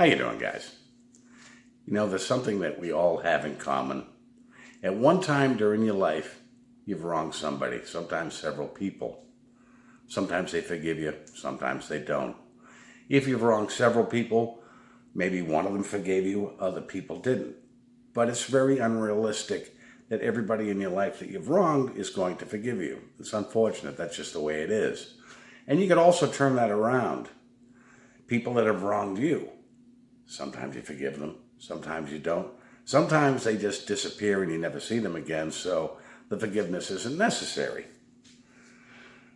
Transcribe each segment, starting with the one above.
How you doing, guys? You know, there's something that we all have in common. At one time during your life, you've wronged somebody, sometimes several people. Sometimes they forgive you, sometimes they don't. If you've wronged several people, maybe one of them forgave you, other people didn't. But it's very unrealistic that everybody in your life that you've wronged is going to forgive you. It's unfortunate, that's just the way it is. And you could also turn that around. People that have wronged you, sometimes you forgive them, sometimes you don't. Sometimes they just disappear and you never see them again, so the forgiveness isn't necessary.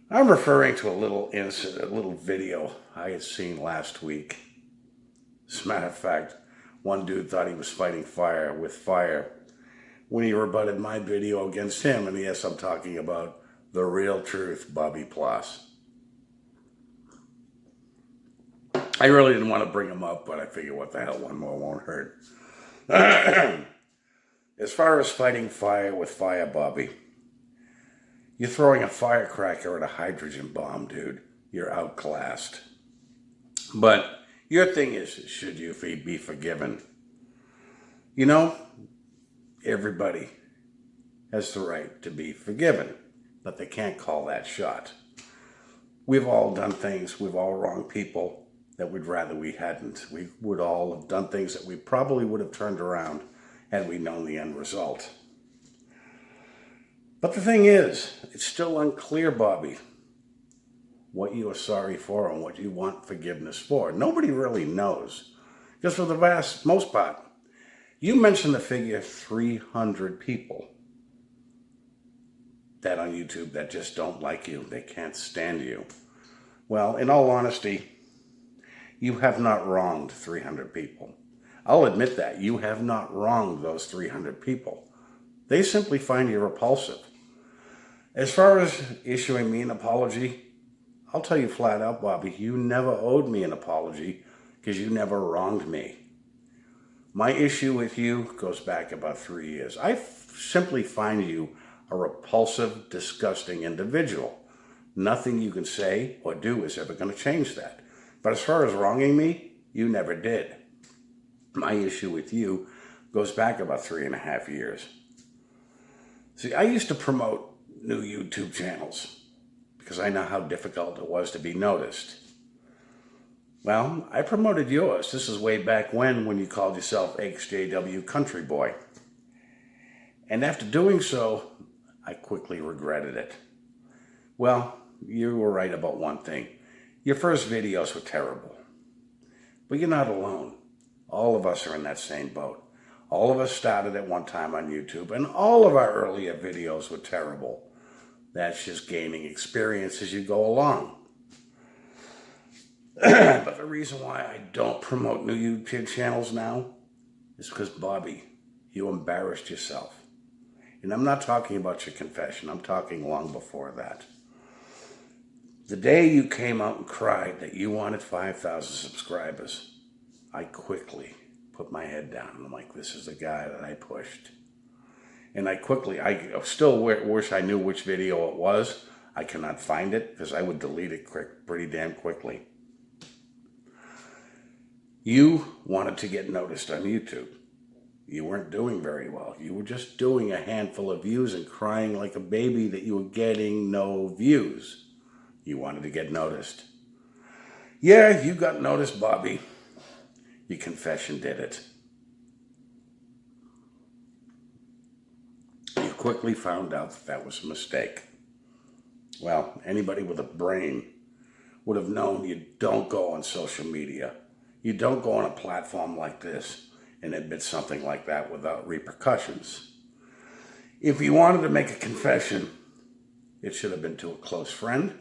I'm referring to a little incident, a little video I had seen last week. As a matter of fact, one dude thought he was fighting fire with fire when he rebutted my video against him, and yes, I'm talking about the real truth, Bobby Ploss. I really didn't want to bring him up, but I figured what the hell, one more won't hurt. As far as fighting fire with fire, Bobby, you're throwing a firecracker at a hydrogen bomb, dude. You're outclassed. But your thing is, should you be forgiven? You know, everybody has the right to be forgiven, but they can't call that shot. We've all done things, we've all wronged people that we'd rather we hadn't. We would all have done things that we probably would have turned around had we known the end result. But the thing is, it's still unclear, Bobby, what you are sorry for and what you want forgiveness for. Nobody really knows. Because for the most part, you mentioned the figure 300 people that on YouTube that just don't like you. They can't stand you. Well, in all honesty, you have not wronged 300 people. I'll admit that. You have not wronged those 300 people. They simply find you repulsive. As far as issuing me an apology, I'll tell you flat out, Bobby, you never owed me an apology because you never wronged me. My issue with you goes back about 3 years. I simply find you a repulsive, disgusting individual. Nothing you can say or do is ever going to change that. But as far as wronging me, you never did. My issue with you goes back about 3.5 years. See, I used to promote new YouTube channels because I know how difficult it was to be noticed. Well, I promoted yours. This is way back when you called yourself XJW Country Boy. And after doing so, I quickly regretted it. Well, you were right about one thing. Your first videos were terrible. But you're not alone. All of us are in that same boat. All of us started at one time on YouTube, and all of our earlier videos were terrible. That's just gaining experience as you go along. But the reason why I don't promote new YouTube channels now is because, Bobby, you embarrassed yourself. And I'm not talking about your confession. I'm talking long before that. The day you came out and cried that you wanted 5,000 subscribers, I quickly put my head down. I'm like, this is the guy that I pushed. And I still wish I knew which video it was. I cannot find it because I would delete it pretty damn quickly. You wanted to get noticed on YouTube. You weren't doing very well. You were just doing a handful of views and crying like a baby that you were getting no views. You wanted to get noticed. Yeah, you got noticed, Bobby. Your confession did it. You quickly found out that was a mistake. Well, anybody with a brain would have known you don't go on social media. You don't go on a platform like this and admit something like that without repercussions. If you wanted to make a confession, it should have been to a close friend,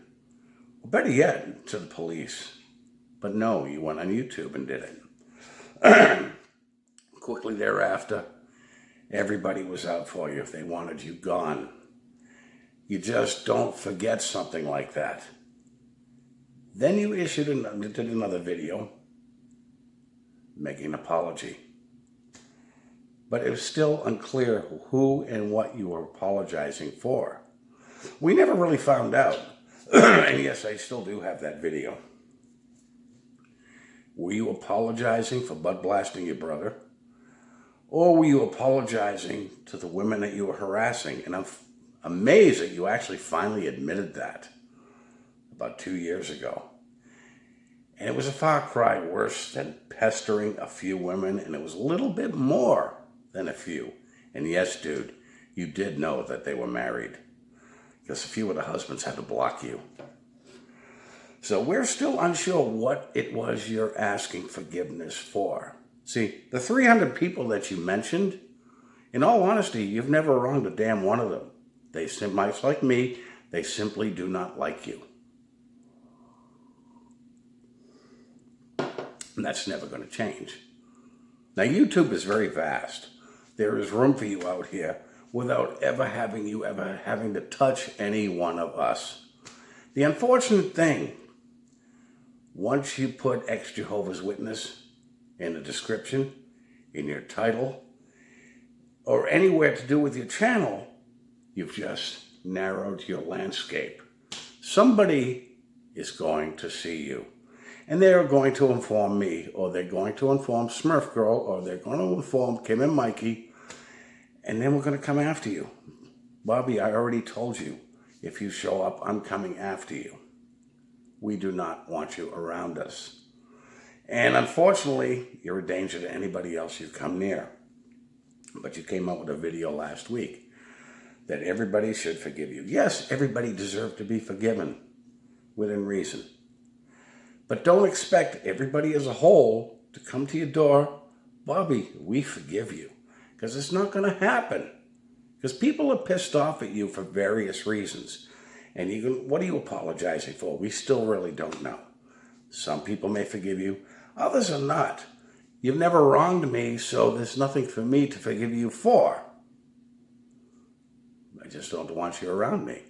or better yet, to the police. But no, you went on YouTube and did it. Quickly thereafter, everybody was out for you. They wanted you gone. You just don't forget something like that. Then you did another video making an apology. But it was still unclear who and what you were apologizing for. We never really found out. And yes, I still do have that video. Were you apologizing for butt blasting your brother? Or were you apologizing to the women that you were harassing? And I'm amazed that you actually finally admitted that about 2 years ago. And it was a far cry worse than pestering a few women, and it was a little bit more than a few. And yes, dude, you did know that they were married, because a few of the husbands had to block you. So we're still unsure what it was you're asking forgiveness for. See, the 300 people that you mentioned, in all honesty, you've never wronged a damn one of them. They much like me, they simply do not like you. And that's never going to change. Now, YouTube is very vast. There is room for you out here without ever having to touch any one of us. The unfortunate thing, once you put ex-Jehovah's Witness in the description, in your title, or anywhere to do with your channel, you've just narrowed your landscape. Somebody is going to see you. And they're going to inform me, or they're going to inform Smurf Girl, or they're going to inform Kim and Mikey, and then we're going to come after you. Bobby, I already told you, if you show up, I'm coming after you. We do not want you around us. And unfortunately, you're a danger to anybody else you come near. But you came up with a video last week that everybody should forgive you. Yes, everybody deserves to be forgiven within reason. But don't expect everybody as a whole to come to your door, Bobby, we forgive you. Because it's not going to happen. Because people are pissed off at you for various reasons. And what are you apologizing for? We still really don't know. Some people may forgive you. Others are not. You've never wronged me, so there's nothing for me to forgive you for. I just don't want you around me.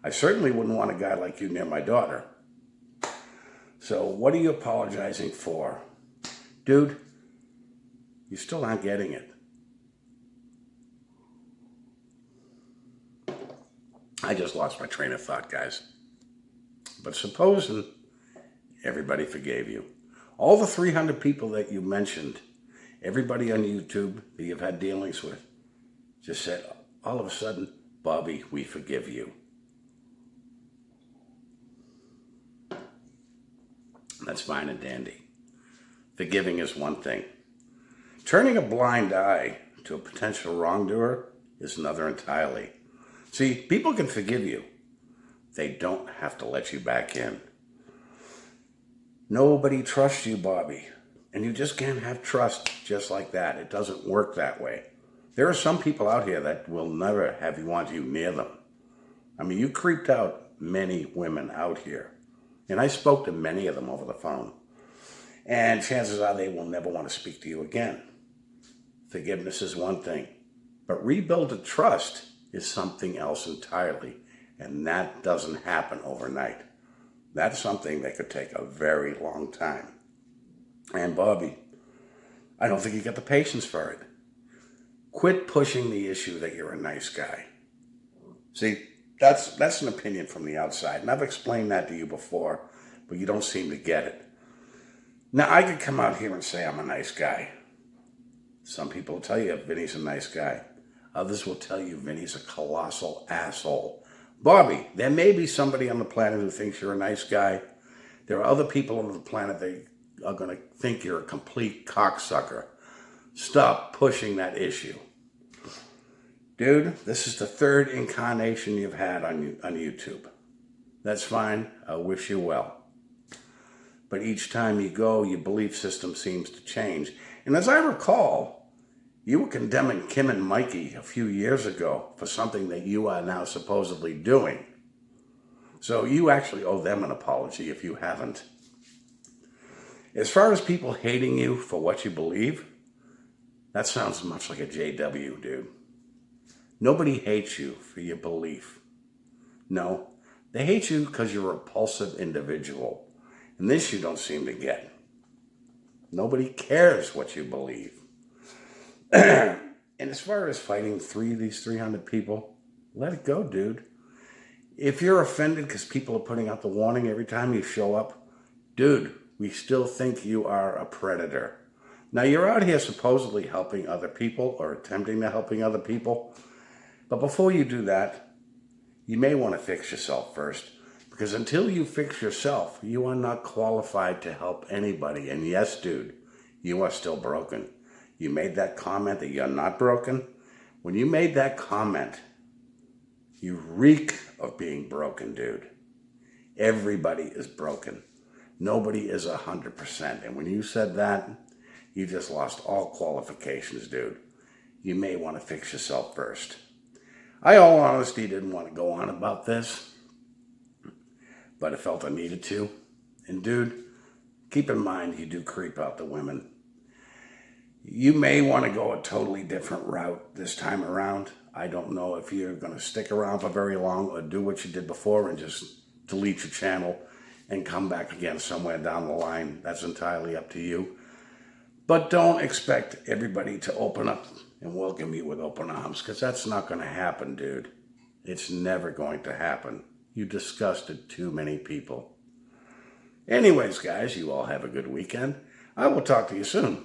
I certainly wouldn't want a guy like you near my daughter. So what are you apologizing for? Dude, you still aren't getting it. I just lost my train of thought, guys. But supposing everybody forgave you. All the 300 people that you mentioned, everybody on YouTube that you've had dealings with, just said, all of a sudden, Bobby, we forgive you. That's fine and dandy. Forgiving is one thing. Turning a blind eye to a potential wrongdoer is another entirely. See, people can forgive you. They don't have to let you back in. Nobody trusts you, Bobby. And you just can't have trust just like that. It doesn't work that way. There are some people out here that will never have you want you near them. I mean, you creeped out many women out here. And I spoke to many of them over the phone. And chances are they will never want to speak to you again. Forgiveness is one thing. But rebuilding trust is something else entirely. And that doesn't happen overnight. That's something that could take a very long time. And Bobby, I don't think you got the patience for it. Quit pushing the issue that you're a nice guy. See, that's an opinion from the outside. And I've explained that to you before, but you don't seem to get it. Now, I could come out here and say I'm a nice guy. Some people will tell you Vinny's a nice guy. Others will tell you Vinny's a colossal asshole. Bobby, there may be somebody on the planet who thinks you're a nice guy. There are other people on the planet that are going to think you're a complete cocksucker. Stop pushing that issue. Dude, this is the third incarnation you've had on YouTube. That's fine. I wish you well. But each time you go, your belief system seems to change. And as I recall, you were condemning Kim and Mikey a few years ago for something that you are now supposedly doing. So you actually owe them an apology if you haven't. As far as people hating you for what you believe, that sounds much like a JW, dude. Nobody hates you for your belief. No, they hate you because you're a repulsive individual. And this you don't seem to get. Nobody cares what you believe. And as far as fighting these 300 people, let it go, dude. If you're offended because people are putting out the warning every time you show up, dude, We still think you are a predator. Now, you're out here supposedly helping other people or attempting to helping other people. But before you do that, you may want to fix yourself first. Because until you fix yourself, you are not qualified to help anybody. And yes, dude, you are still broken. You made that comment that you're not broken. When you made that comment, you reek of being broken, dude. Everybody is broken. Nobody is 100%. And when you said that, you just lost all qualifications, dude. You may want to fix yourself first. I, in all honesty, didn't want to go on about this, but I felt I needed to. And dude, keep in mind, you do creep out the women. You may want to go a totally different route this time around. I don't know if you're going to stick around for very long or do what you did before and just delete your channel and come back again somewhere down the line. That's entirely up to you. But don't expect everybody to open up and welcome you with open arms, because that's not going to happen, dude. It's never going to happen. You disgusted too many people. Anyways, guys, you all have a good weekend. I will talk to you soon.